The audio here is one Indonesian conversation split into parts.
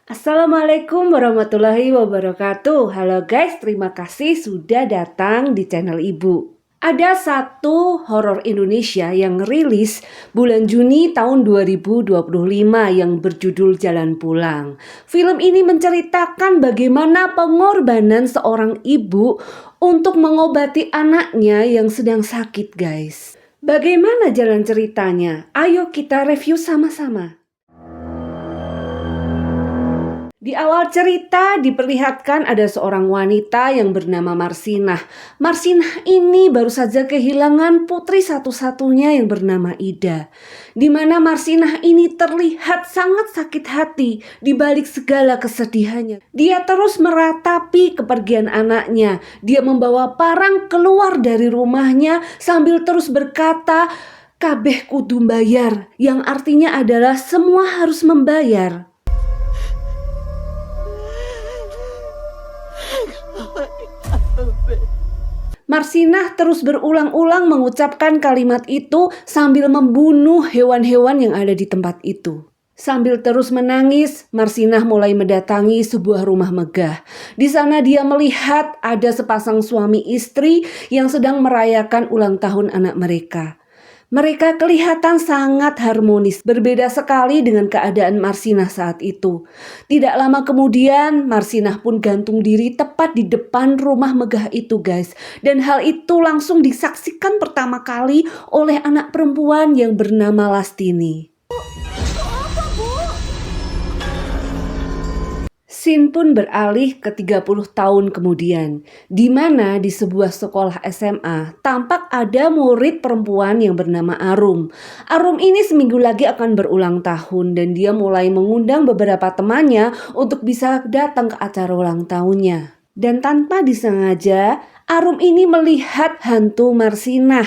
Assalamualaikum warahmatullahi wabarakatuh. Halo guys, terima kasih sudah datang di channel Ibu. Ada satu horor Indonesia yang rilis bulan Juni tahun 2025 yang berjudul Jalan Pulang. Film ini menceritakan bagaimana pengorbanan seorang ibu untuk mengobati anaknya yang sedang sakit guys. Bagaimana jalan ceritanya? Ayo kita review sama-sama. Di awal cerita diperlihatkan ada seorang wanita yang bernama Marsinah. Marsinah ini baru saja kehilangan putri satu-satunya yang bernama Ida. Di mana Marsinah ini terlihat sangat sakit hati di balik segala kesedihannya. Dia terus meratapi kepergian anaknya. Dia membawa parang keluar dari rumahnya sambil terus berkata, "Kabeh kudu mbayar," yang artinya adalah semua harus membayar. Marsinah terus berulang-ulang mengucapkan kalimat itu sambil membunuh hewan-hewan yang ada di tempat itu. Sambil terus menangis, Marsinah mulai mendatangi sebuah rumah megah. Di sana dia melihat ada sepasang suami istri yang sedang merayakan ulang tahun anak mereka. Mereka kelihatan sangat harmonis, berbeda sekali dengan keadaan Marsinah saat itu. Tidak lama kemudian, Marsinah pun gantung diri tepat di depan rumah megah itu guys. Dan hal itu langsung disaksikan pertama kali oleh anak perempuan yang bernama Lastini. Scene pun beralih ke 30 tahun kemudian, di mana di sebuah sekolah SMA tampak ada murid perempuan yang bernama Arum. Arum ini seminggu lagi akan berulang tahun dan dia mulai mengundang beberapa temannya untuk bisa datang ke acara ulang tahunnya. Dan tanpa disengaja, Arum ini melihat hantu Marsinah.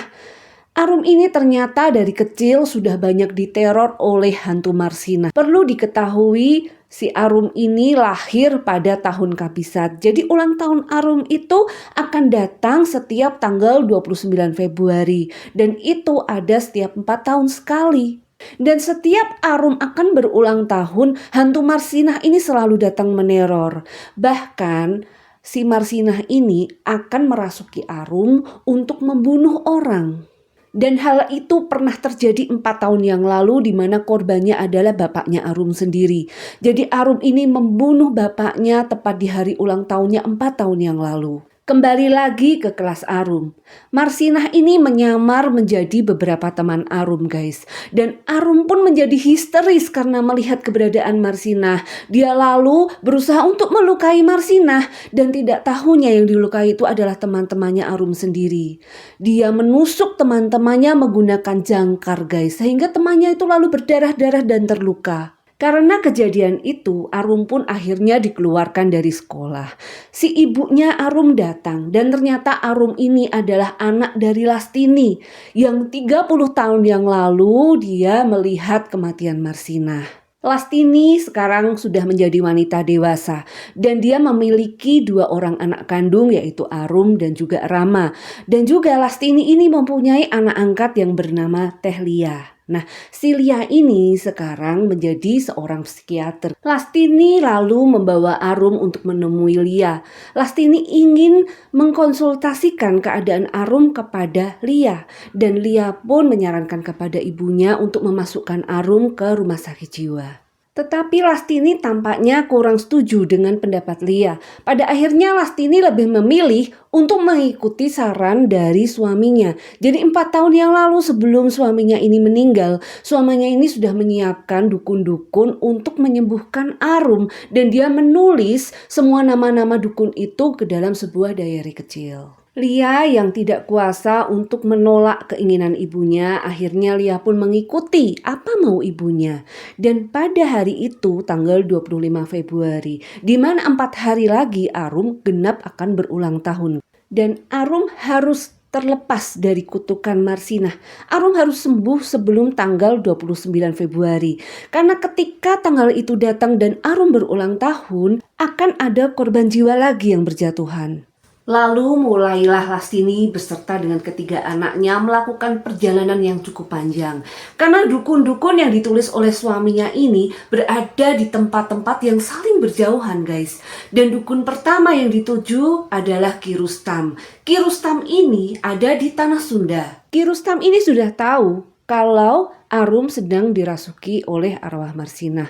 Arum ini ternyata dari kecil sudah banyak diteror oleh hantu Marsinah. Perlu diketahui, si Arum ini lahir pada tahun kabisat. Jadi ulang tahun Arum itu akan datang setiap tanggal 29 Februari. Dan itu ada setiap 4 tahun sekali. Dan setiap Arum akan berulang tahun, hantu Marsinah ini selalu datang meneror. Bahkan si Marsinah ini akan merasuki Arum untuk membunuh orang. Dan hal itu pernah terjadi 4 tahun yang lalu di mana korbannya adalah bapaknya Arum sendiri. Jadi Arum ini membunuh bapaknya tepat di hari ulang tahunnya 4 tahun yang lalu. Kembali lagi ke kelas Arum. Marsinah ini menyamar menjadi beberapa teman Arum guys. Dan Arum pun menjadi histeris karena melihat keberadaan Marsinah. Dia lalu berusaha untuk melukai Marsinah. Dan tidak tahunya yang dilukai itu adalah teman-temannya Arum sendiri. Dia menusuk teman-temannya menggunakan jangkar guys. Sehingga temannya itu lalu berdarah-darah dan terluka. Karena kejadian itu, Arum pun akhirnya dikeluarkan dari sekolah. Si ibunya Arum datang dan ternyata Arum ini adalah anak dari Lastini yang 30 tahun yang lalu dia melihat kematian Marsinah. Lastini sekarang sudah menjadi wanita dewasa dan dia memiliki 2 orang anak kandung yaitu Arum dan juga Rama. Dan juga Lastini ini mempunyai anak angkat yang bernama Teh Lia. Nah, si Lia ini sekarang menjadi seorang psikiater. Lastini lalu membawa Arum untuk menemui Lia. Lastini ingin mengkonsultasikan keadaan Arum kepada Lia. Dan Lia pun menyarankan kepada ibunya untuk memasukkan Arum ke rumah sakit jiwa. Tetapi Lastini tampaknya kurang setuju dengan pendapat Lia. Pada akhirnya Lastini lebih memilih untuk mengikuti saran dari suaminya. Jadi 4 tahun yang lalu sebelum suaminya ini meninggal, suaminya ini sudah menyiapkan dukun-dukun untuk menyembuhkan Arum. Dan dia menulis semua nama-nama dukun itu ke dalam sebuah diary kecil. Lia yang tidak kuasa untuk menolak keinginan ibunya, akhirnya Lia pun mengikuti apa mau ibunya. Dan pada hari itu tanggal 25 Februari, di mana 4 hari lagi Arum genap akan berulang tahun. Dan Arum harus terlepas dari kutukan Marsinah. Arum harus sembuh sebelum tanggal 29 Februari. Karena ketika tanggal itu datang dan Arum berulang tahun, akan ada korban jiwa lagi yang berjatuhan. Lalu mulailah Lastini beserta dengan ketiga anaknya melakukan perjalanan yang cukup panjang. Karena dukun-dukun yang ditulis oleh suaminya ini berada di tempat-tempat yang saling berjauhan, guys. Dan dukun pertama yang dituju adalah Ki Rustam. Ki Rustam ini ada di Tanah Sunda. Ki Rustam ini sudah tahu kalau Arum sedang dirasuki oleh arwah Marsinah.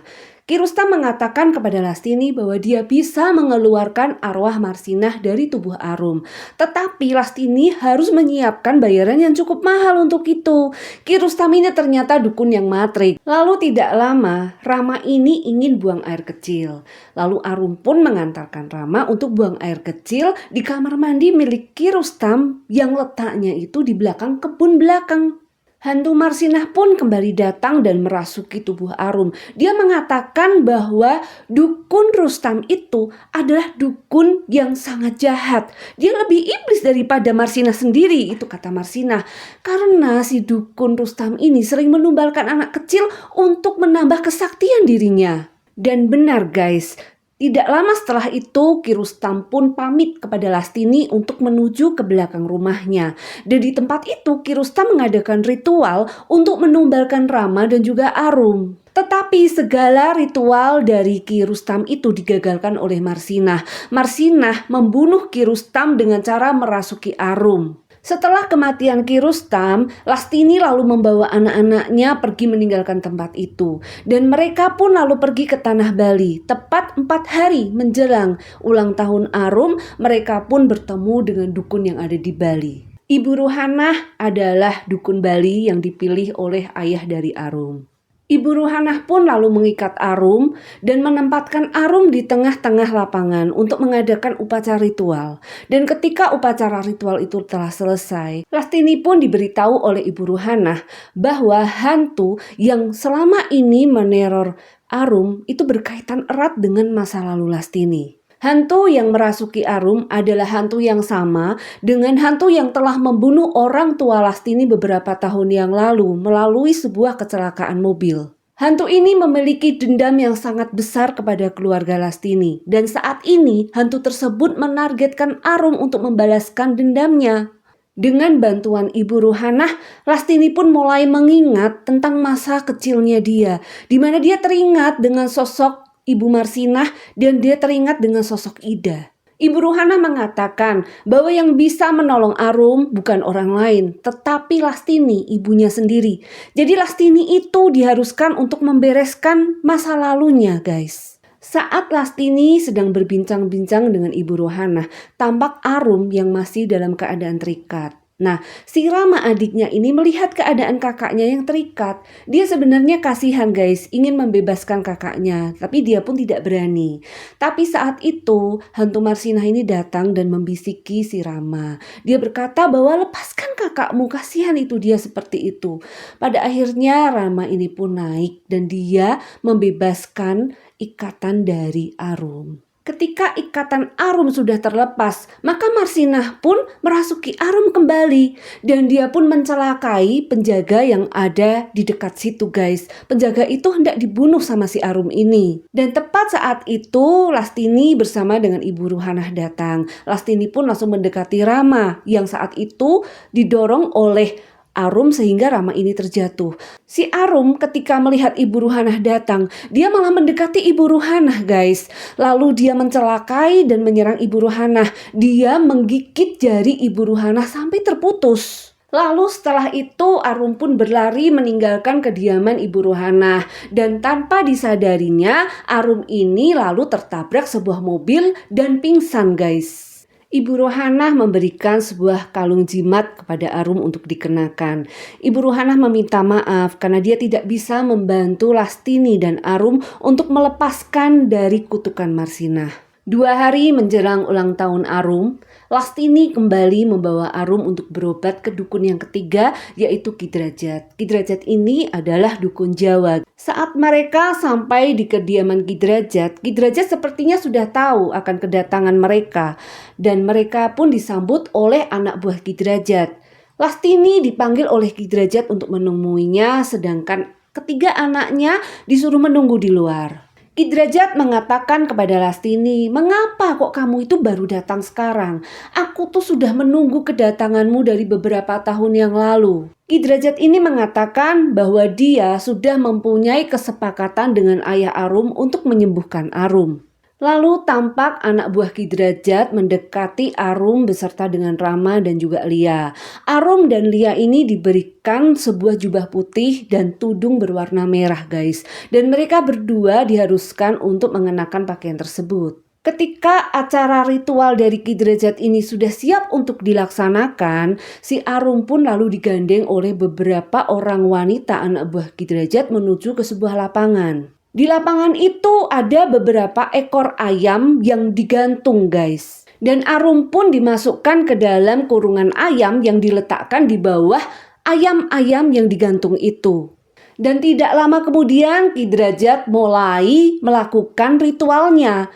Ki Rustam mengatakan kepada Lastini bahwa dia bisa mengeluarkan arwah Marsinah dari tubuh Arum. Tetapi Lastini harus menyiapkan bayaran yang cukup mahal untuk itu. Ki Rustam ini ternyata dukun yang matrik. Lalu tidak lama, Rama ini ingin buang air kecil. Lalu Arum pun mengantarkan Rama untuk buang air kecil di kamar mandi milik Ki Rustam yang letaknya itu di belakang kebun belakang. Hantu Marsinah pun kembali datang dan merasuki tubuh Arum. Dia mengatakan bahwa dukun Rustam itu adalah dukun yang sangat jahat. Dia lebih iblis daripada Marsinah sendiri, itu kata Marsinah. Karena si dukun Rustam ini sering menumbalkan anak kecil untuk menambah kesaktian dirinya. Dan benar guys, tidak lama setelah itu Ki Rustam pun pamit kepada Lastini untuk menuju ke belakang rumahnya. Dan di tempat itu Ki Rustam mengadakan ritual untuk menumbalkan Rama dan juga Arum. Tetapi segala ritual dari Ki Rustam itu digagalkan oleh Marsinah. Marsinah membunuh Ki Rustam dengan cara merasuki Arum. Setelah kematian Ki Rustam, Lastini lalu membawa anak-anaknya pergi meninggalkan tempat itu. Dan mereka pun lalu pergi ke Tanah Bali. Tepat 4 hari menjelang ulang tahun Arum, mereka pun bertemu dengan dukun yang ada di Bali. Ibu Ruhanah adalah dukun Bali yang dipilih oleh ayah dari Arum. Ibu Ruhanah pun lalu mengikat Arum dan menempatkan Arum di tengah-tengah lapangan untuk mengadakan upacara ritual. Dan ketika upacara ritual itu telah selesai, Lastini pun diberitahu oleh Ibu Ruhanah bahwa hantu yang selama ini meneror Arum itu berkaitan erat dengan masa lalu Lastini. Hantu yang merasuki Arum adalah hantu yang sama dengan hantu yang telah membunuh orang tua Lastini beberapa tahun yang lalu melalui sebuah kecelakaan mobil. Hantu ini memiliki dendam yang sangat besar kepada keluarga Lastini dan saat ini hantu tersebut menargetkan Arum untuk membalaskan dendamnya. Dengan bantuan Ibu Ruhanah, Lastini pun mulai mengingat tentang masa kecilnya dia, di mana dia teringat dengan sosok Ibu Marsinah dan dia teringat dengan sosok Ida. Ibu Ruhanah mengatakan bahwa yang bisa menolong Arum bukan orang lain, tetapi Lastini, ibunya sendiri. Jadi Lastini itu diharuskan untuk membereskan masa lalunya, guys. Saat Lastini sedang berbincang-bincang dengan Ibu Ruhanah, tampak Arum yang masih dalam keadaan terikat. Nah, si Rama adiknya ini melihat keadaan kakaknya yang terikat. Dia sebenarnya kasihan guys, ingin membebaskan kakaknya, tapi dia pun tidak berani. Tapi saat itu, hantu Marsinah ini datang dan membisiki si Rama. Dia berkata bahwa lepaskan kakakmu, kasihan itu dia seperti itu. Pada akhirnya Rama ini pun naik dan dia membebaskan ikatan dari Arum. Ketika ikatan Arum sudah terlepas, maka Marsinah pun merasuki Arum kembali dan dia pun mencelakai penjaga yang ada di dekat situ guys. Penjaga itu hendak dibunuh sama si Arum ini. Dan tepat saat itu Lastini bersama dengan Ibu Ruhanah datang. Lastini pun langsung mendekati Rama yang saat itu didorong oleh Arum sehingga Rama ini terjatuh. Si Arum ketika melihat Ibu Ruhanah datang, dia malah mendekati Ibu Ruhanah guys. Lalu dia mencelakai dan menyerang Ibu Ruhanah. Dia menggigit jari Ibu Ruhanah sampai terputus. Lalu setelah itu Arum pun berlari meninggalkan kediaman Ibu Ruhanah. Dan tanpa disadarinya Arum ini lalu tertabrak sebuah mobil dan pingsan guys. Ibu Ruhanah memberikan sebuah kalung jimat kepada Arum untuk dikenakan. Ibu Ruhanah meminta maaf karena dia tidak bisa membantu Lastini dan Arum untuk melepaskan dari kutukan Marsinah. 2 hari menjelang ulang tahun Arum, Lastini kembali membawa Arum untuk berobat ke dukun yang ketiga yaitu Ki Drajat. Ki Drajat ini adalah dukun Jawa. Saat mereka sampai di kediaman Ki Drajat sepertinya sudah tahu akan kedatangan mereka dan mereka pun disambut oleh anak buah Ki Drajat. Lastini dipanggil oleh Ki Drajat untuk menemuinya sedangkan ketiga anaknya disuruh menunggu di luar. Ki Derajat mengatakan kepada Lastini, "Mengapa kok kamu itu baru datang sekarang? Aku tuh sudah menunggu kedatanganmu dari beberapa tahun yang lalu." Ki Derajat ini mengatakan bahwa dia sudah mempunyai kesepakatan dengan ayah Arum untuk menyembuhkan Arum. Lalu tampak anak buah Ki Derajat mendekati Arum beserta dengan Rama dan juga Lia. Arum dan Lia ini diberikan sebuah jubah putih dan tudung berwarna merah guys. Dan mereka berdua diharuskan untuk mengenakan pakaian tersebut. Ketika acara ritual dari Ki Derajat ini sudah siap untuk dilaksanakan, si Arum pun lalu digandeng oleh beberapa orang wanita anak buah Ki Derajat menuju ke sebuah lapangan. Di lapangan itu ada beberapa ekor ayam yang digantung guys. Dan Arum pun dimasukkan ke dalam kurungan ayam yang diletakkan di bawah ayam-ayam yang digantung itu. Dan tidak lama kemudian Ki Derajat mulai melakukan ritualnya.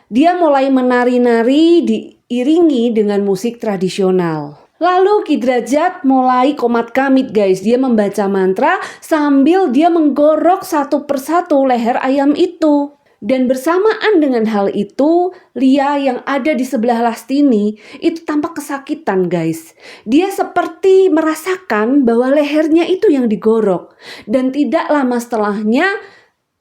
Dia mulai menari-nari diiringi dengan musik tradisional. Lalu Ki Derajat mulai komat kamit guys. Dia membaca mantra sambil dia menggorok satu persatu leher ayam itu. Dan bersamaan dengan hal itu, Lia yang ada di sebelah Lastini itu tampak kesakitan guys. Dia seperti merasakan bahwa lehernya itu yang digorok. Dan tidak lama setelahnya,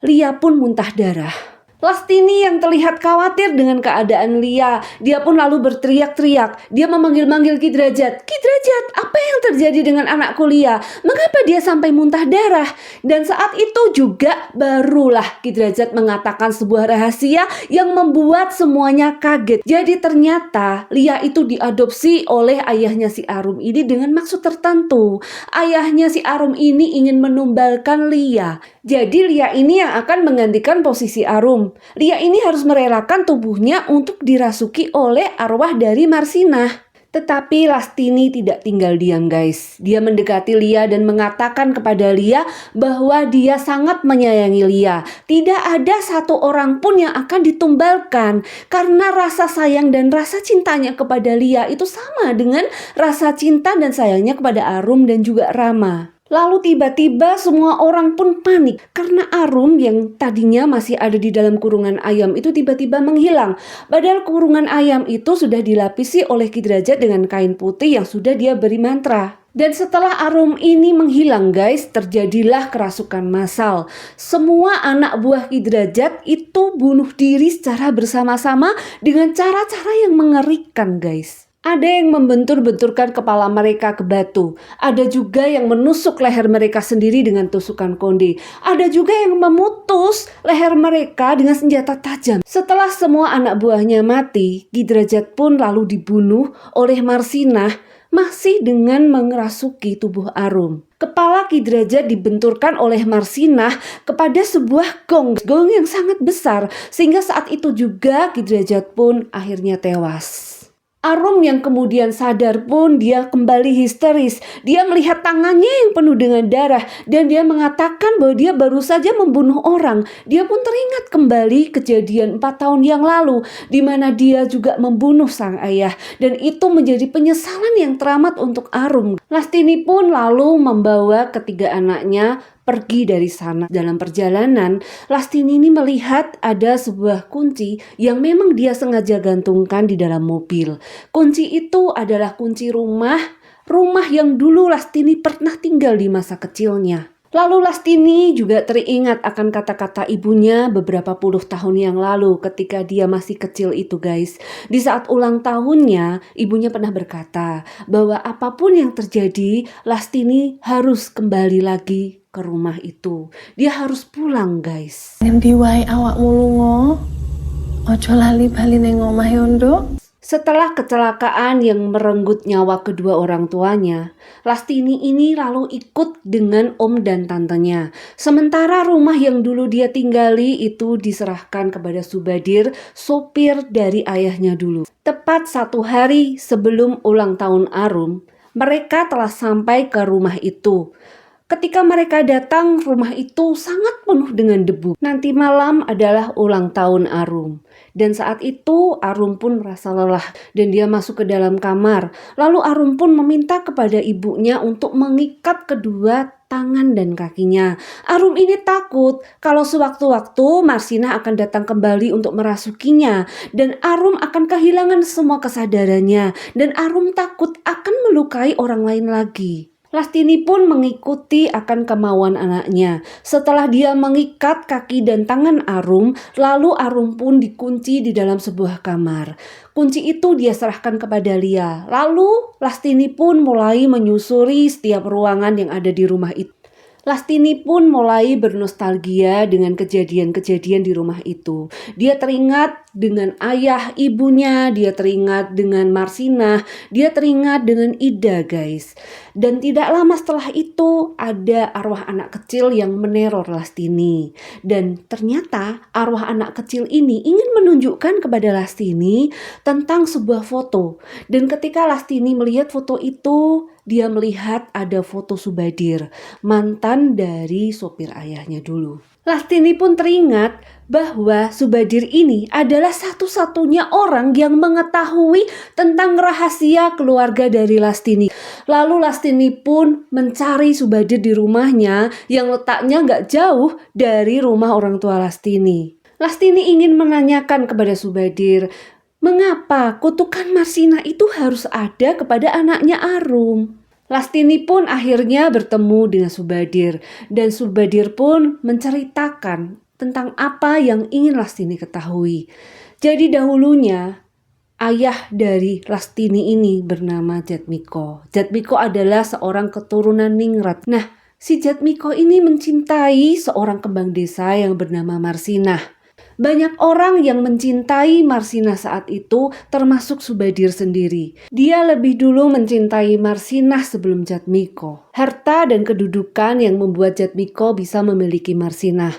Lia pun muntah darah. Lastini yang terlihat khawatir dengan keadaan Lia, dia pun lalu berteriak-teriak. Dia memanggil-manggil Ki Derajat. "Ki Derajat, apa yang terjadi dengan anakku Lia? Mengapa dia sampai muntah darah?" Dan saat itu juga barulah Ki Derajat mengatakan sebuah rahasia yang membuat semuanya kaget. Jadi ternyata Lia itu diadopsi oleh ayahnya si Arum ini dengan maksud tertentu. Ayahnya si Arum ini ingin menumbalkan Lia. Jadi Lia ini yang akan menggantikan posisi Arum. Lia ini harus merelakan tubuhnya untuk dirasuki oleh arwah dari Marsinah. Tetapi Lastini tidak tinggal diam guys. Dia mendekati Lia dan mengatakan kepada Lia bahwa dia sangat menyayangi Lia. Tidak ada satu orang pun yang akan ditumbalkan. Karena rasa sayang dan rasa cintanya kepada Lia itu sama dengan rasa cinta dan sayangnya kepada Arum dan juga Rama. Lalu tiba-tiba semua orang pun panik karena Arum yang tadinya masih ada di dalam kurungan ayam itu tiba-tiba menghilang. Padahal kurungan ayam itu sudah dilapisi oleh Ki Derajat dengan kain putih yang sudah dia beri mantra. Dan setelah Arum ini menghilang guys, terjadilah kerasukan massal. Semua anak buah Ki Derajat itu bunuh diri secara bersama-sama dengan cara-cara yang mengerikan guys. Ada yang membentur-benturkan kepala mereka ke batu. Ada juga yang menusuk leher mereka sendiri dengan tusukan konde. Ada juga yang memutus leher mereka dengan senjata tajam. Setelah semua anak buahnya mati, Ki Derajat pun lalu dibunuh oleh Marsinah masih dengan mengerasuki tubuh Arum. Kepala Ki Derajat dibenturkan oleh Marsinah kepada sebuah gong yang sangat besar. Sehingga saat itu juga Ki Derajat pun akhirnya tewas. Arum yang kemudian sadar pun dia kembali histeris. Dia melihat tangannya yang penuh dengan darah dan dia mengatakan bahwa dia baru saja membunuh orang. Dia pun teringat kembali kejadian 4 tahun yang lalu di mana dia juga membunuh sang ayah dan itu menjadi penyesalan yang teramat untuk Arum. Lastini pun lalu membawa ketiga anaknya pergi dari sana. Dalam perjalanan, Lastini ini melihat ada sebuah kunci yang memang dia sengaja gantungkan di dalam mobil. Kunci itu adalah kunci rumah yang dulu Lastini pernah tinggal di masa kecilnya. Lalu Lastini juga teringat akan kata-kata ibunya beberapa puluh tahun yang lalu ketika dia masih kecil itu guys. Di saat ulang tahunnya, ibunya pernah berkata bahwa apapun yang terjadi, Lastini harus kembali lagi ke rumah itu. Dia harus pulang guys. Ngendi wae awakmu lunga, aja lali bali ning omah yo, Nduk. Setelah kecelakaan yang merenggut nyawa kedua orang tuanya, Lastini ini lalu ikut dengan om dan tantenya. Sementara rumah yang dulu dia tinggali itu diserahkan kepada Subadir, sopir dari ayahnya dulu. Tepat 1 hari sebelum ulang tahun Arum, mereka telah sampai ke rumah itu. Ketika mereka datang, rumah itu sangat penuh dengan debu. Nanti malam adalah ulang tahun Arum. Dan saat itu Arum pun merasa lelah dan dia masuk ke dalam kamar. Lalu Arum pun meminta kepada ibunya untuk mengikat kedua tangan dan kakinya. Arum ini takut kalau sewaktu-waktu Marsinah akan datang kembali untuk merasukinya, dan Arum akan kehilangan semua kesadarannya, dan Arum takut akan melukai orang lain lagi. Lastini pun mengikuti akan kemauan anaknya. Setelah dia mengikat kaki dan tangan Arum, lalu Arum pun dikunci di dalam sebuah kamar. Kunci itu dia serahkan kepada Lia. Lalu Lastini pun mulai menyusuri setiap ruangan yang ada di rumah itu. Lastini pun mulai bernostalgia dengan kejadian-kejadian di rumah itu. Dia teringat dengan ayah ibunya, dia teringat dengan Marsinah, dia teringat dengan Ida, guys. Dan tidak lama setelah itu ada arwah anak kecil yang meneror Lastini. Dan ternyata arwah anak kecil ini ingin menunjukkan kepada Lastini tentang sebuah foto. Dan ketika Lastini melihat foto itu, dia melihat ada foto Subadir, mantan dari sopir ayahnya dulu. Lastini pun teringat bahwa Subadir ini adalah satu-satunya orang yang mengetahui tentang rahasia keluarga dari Lastini. Lalu Lastini pun mencari Subadir di rumahnya yang letaknya gak jauh dari rumah orang tua Lastini. Lastini ingin menanyakan kepada Subadir, mengapa kutukan Marsinah itu harus ada kepada anaknya Arum? Lastini pun akhirnya bertemu dengan Subadir, dan Subadir pun menceritakan tentang apa yang ingin Lastini ketahui. Jadi dahulunya ayah dari Lastini ini bernama Jatmiko. Jatmiko adalah seorang keturunan Ningrat. Nah, si Jatmiko ini mencintai seorang kembang desa yang bernama Marsinah. Banyak orang yang mencintai Marsinah saat itu, termasuk Subadir sendiri. Dia lebih dulu mencintai Marsinah sebelum Jatmiko. Harta dan kedudukan yang membuat Jatmiko bisa memiliki Marsinah.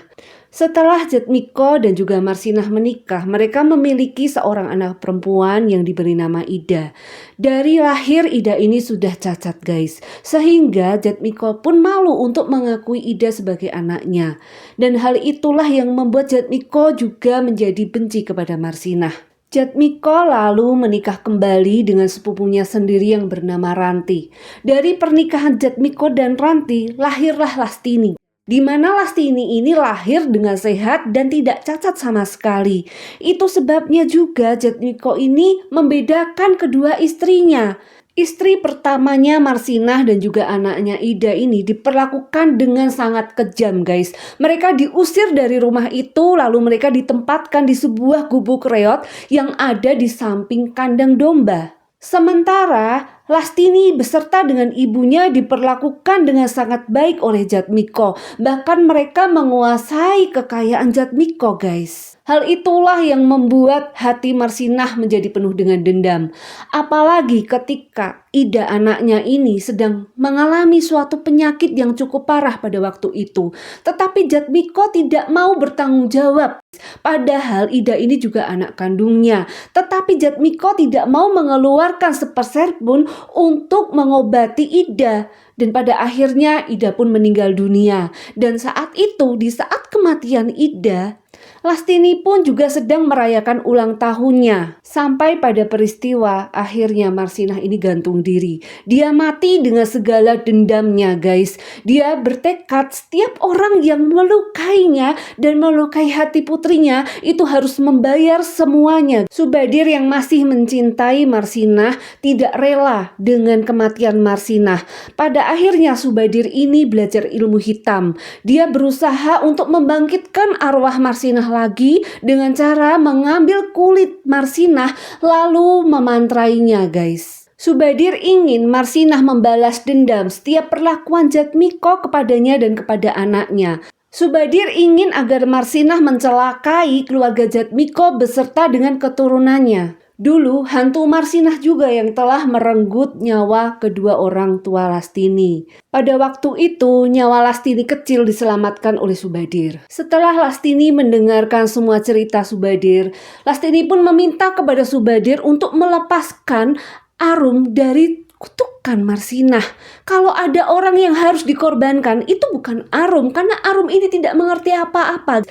Setelah Jatmiko dan juga Marsinah menikah, mereka memiliki seorang anak perempuan yang diberi nama Ida. Dari lahir Ida ini sudah cacat, guys. Sehingga Jatmiko pun malu untuk mengakui Ida sebagai anaknya. Dan hal itulah yang membuat Jatmiko juga menjadi benci kepada Marsinah. Jatmiko lalu menikah kembali dengan sepupunya sendiri yang bernama Ranti. Dari pernikahan Jatmiko dan Ranti, lahirlah Lastini. Di mana Lastini ini lahir dengan sehat dan tidak cacat sama sekali. Itu sebabnya juga Jatmiko ini membedakan kedua istrinya. Istri pertamanya Marsinah dan juga anaknya Ida ini diperlakukan dengan sangat kejam, guys. Mereka diusir dari rumah itu, lalu mereka ditempatkan di sebuah gubuk reot yang ada di samping kandang domba. Sementara Lastini beserta dengan ibunya diperlakukan dengan sangat baik oleh Jatmiko. Bahkan mereka menguasai kekayaan Jatmiko, guys. Hal itulah yang membuat hati Marsinah menjadi penuh dengan dendam. Apalagi ketika Ida anaknya ini sedang mengalami suatu penyakit yang cukup parah pada waktu itu. Tetapi Jatmiko tidak mau bertanggung jawab. Padahal Ida ini juga anak kandungnya. Tetapi Jatmiko tidak mau mengeluarkan sepeser pun untuk mengobati Ida. Dan pada akhirnya Ida pun meninggal dunia. Dan saat itu, di saat kematian Ida, Lastini pun juga sedang merayakan ulang tahunnya. Sampai pada peristiwa akhirnya Marsinah ini gantung diri. Dia mati dengan segala dendamnya, guys. Dia bertekad setiap orang yang melukainya dan melukai hati putrinya itu harus membayar semuanya. Subadir yang masih mencintai Marsinah tidak rela dengan kematian Marsinah. Pada akhirnya Subadir ini belajar ilmu hitam. Dia berusaha untuk membangkitkan arwah Marsinah lagi dengan cara mengambil kulit Marsinah lalu memantrainya, guys. Subadir ingin Marsinah membalas dendam setiap perlakuan Jatmiko kepadanya dan kepada anaknya. Subadir ingin agar Marsinah mencelakai keluarga Jatmiko beserta dengan keturunannya. Dulu hantu Marsinah juga yang telah merenggut nyawa kedua orang tua Lastini. Pada waktu itu nyawa Lastini kecil diselamatkan oleh Subadir. Setelah Lastini mendengarkan semua cerita Subadir, Lastini pun meminta kepada Subadir untuk melepaskan Arum dari kutukan Marsinah. Kalau ada orang yang harus dikorbankan, itu bukan Arum, karena Arum ini tidak mengerti apa-apa.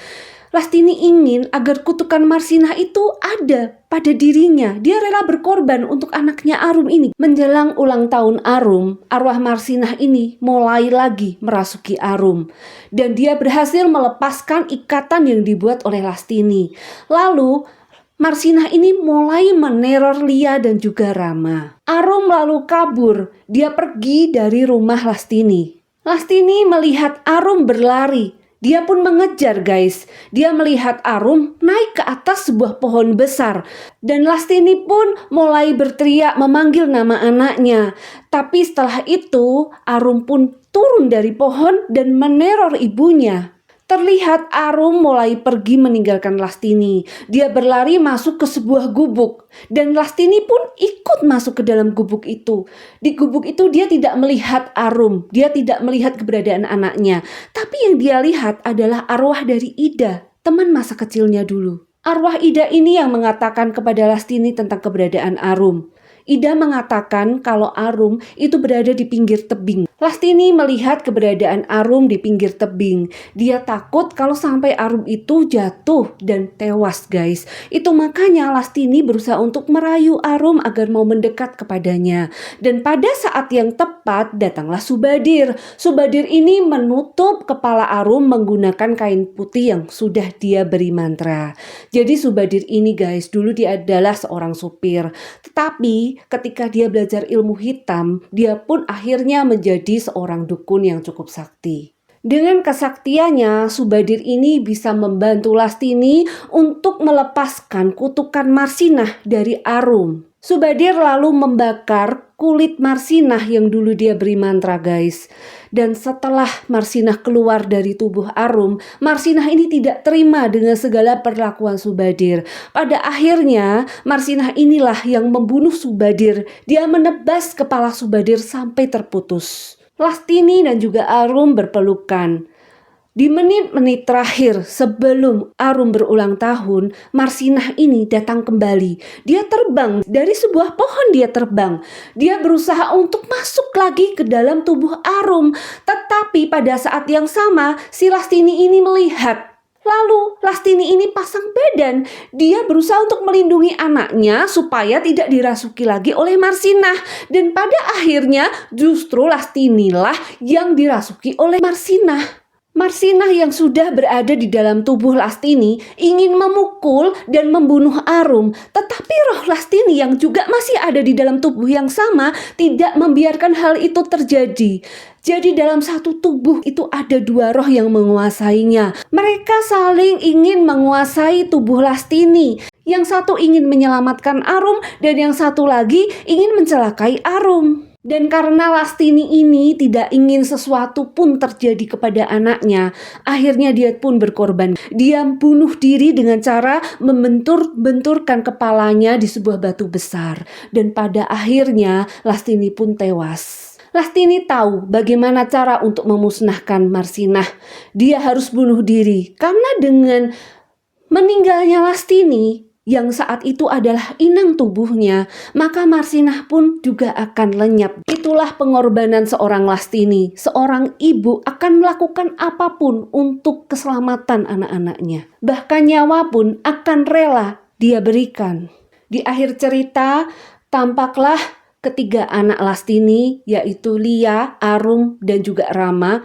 Lastini ingin agar kutukan Marsinah itu ada pada dirinya. Dia rela berkorban untuk anaknya Arum ini. Menjelang ulang tahun Arum, arwah Marsinah ini mulai lagi merasuki Arum. Dan dia berhasil melepaskan ikatan yang dibuat oleh Lastini. Lalu Marsinah ini mulai meneror Lia dan juga Rama. Arum lalu kabur. Dia pergi dari rumah Lastini. Lastini melihat Arum berlari. Dia pun mengejar guys. Dia melihat Arum naik ke atas sebuah pohon besar. Dan Lastini pun mulai berteriak memanggil nama anaknya. Tapi setelah itu Arum pun turun dari pohon dan meneror ibunya. Terlihat Arum mulai pergi meninggalkan Lastini. Dia berlari masuk ke sebuah gubuk. Dan Lastini pun ikut masuk ke dalam gubuk itu. Di gubuk itu dia tidak melihat Arum. Dia tidak melihat keberadaan anaknya. Tapi yang dia lihat adalah arwah dari Ida, teman masa kecilnya dulu. Arwah Ida ini yang mengatakan kepada Lastini tentang keberadaan Arum. Ida mengatakan kalau Arum itu berada di pinggir tebing. Lastini melihat keberadaan Arum di pinggir tebing. Dia takut kalau sampai Arum itu jatuh dan tewas guys. Itu makanya Lastini berusaha untuk merayu Arum agar mau mendekat kepadanya. Dan pada saat yang tepat datanglah Subadir. Subadir ini menutup kepala Arum menggunakan kain putih yang sudah dia beri mantra. Jadi Subadir ini guys, dulu dia adalah seorang supir. Tetapi ketika dia belajar ilmu hitam, dia pun akhirnya menjadi seorang dukun yang cukup sakti. Dengan kesaktiannya, Subadir ini bisa membantu Lastini untuk melepaskan kutukan Marsinah dari Arum. Subadir lalu membakar kulit Marsinah yang dulu dia beri mantra guys. Dan setelah Marsinah keluar dari tubuh Arum, Marsinah ini tidak terima dengan segala perlakuan Subadir. Pada akhirnya Marsinah inilah yang membunuh Subadir. Dia menebas kepala Subadir sampai terputus. Lastini dan juga Arum berpelukan. Di menit-menit terakhir sebelum Arum berulang tahun, Marsinah ini datang kembali. Dia terbang dari sebuah pohon, dia terbang. Dia berusaha untuk masuk lagi ke dalam tubuh Arum. Tetapi pada saat yang sama, si Lastini ini melihat. Lalu Lastini ini pasang badan. Dia berusaha untuk melindungi anaknya supaya tidak dirasuki lagi oleh Marsinah. Dan pada akhirnya justru Lastinilah yang dirasuki oleh Marsinah. Marsinah yang sudah berada di dalam tubuh Lastini ingin memukul dan membunuh Arum. Tetapi roh Lastini yang juga masih ada di dalam tubuh yang sama tidak membiarkan hal itu terjadi. Jadi dalam satu tubuh itu ada dua roh yang menguasainya. Mereka saling ingin menguasai tubuh Lastini. Yang satu ingin menyelamatkan Arum dan yang satu lagi ingin mencelakai Arum. Dan karena Lastini ini tidak ingin sesuatu pun terjadi kepada anaknya, akhirnya dia pun berkorban. Dia bunuh diri dengan cara membenturkan kepalanya di sebuah batu besar. Dan pada akhirnya Lastini pun tewas. Lastini tahu bagaimana cara untuk memusnahkan Marsinah. Dia harus bunuh diri karena dengan meninggalnya Lastini yang saat itu adalah inang tubuhnya, maka Marsinah pun juga akan lenyap. Itulah pengorbanan seorang Lastini. Seorang ibu akan melakukan apapun untuk keselamatan anak-anaknya. Bahkan nyawa pun akan rela dia berikan. Di akhir cerita, tampaklah ketiga anak Lastini, yaitu Lia, Arum, dan juga Rama,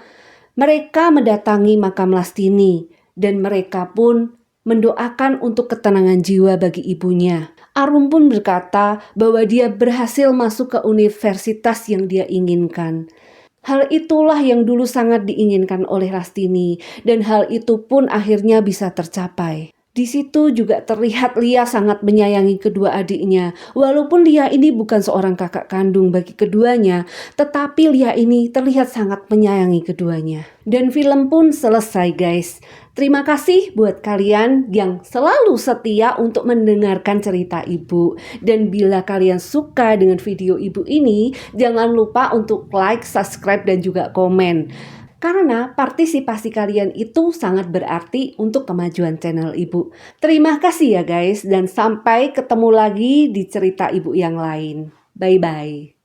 mereka mendatangi makam Lastini. Dan mereka pun mendoakan untuk ketenangan jiwa bagi ibunya. Arum pun berkata bahwa dia berhasil masuk ke universitas yang dia inginkan. Hal itulah yang dulu sangat diinginkan oleh Lastini dan hal itu pun akhirnya bisa tercapai. Di situ juga terlihat Lia sangat menyayangi kedua adiknya. Walaupun Lia ini bukan seorang kakak kandung bagi keduanya, tetapi Lia ini terlihat sangat menyayangi keduanya. Dan film pun selesai guys. Terima kasih buat kalian yang selalu setia untuk mendengarkan cerita ibu. Dan bila kalian suka dengan video ibu ini, jangan lupa untuk like, subscribe, dan juga komen. Karena partisipasi kalian itu sangat berarti untuk kemajuan channel ibu. Terima kasih ya guys, dan sampai ketemu lagi di cerita ibu yang lain. Bye-bye.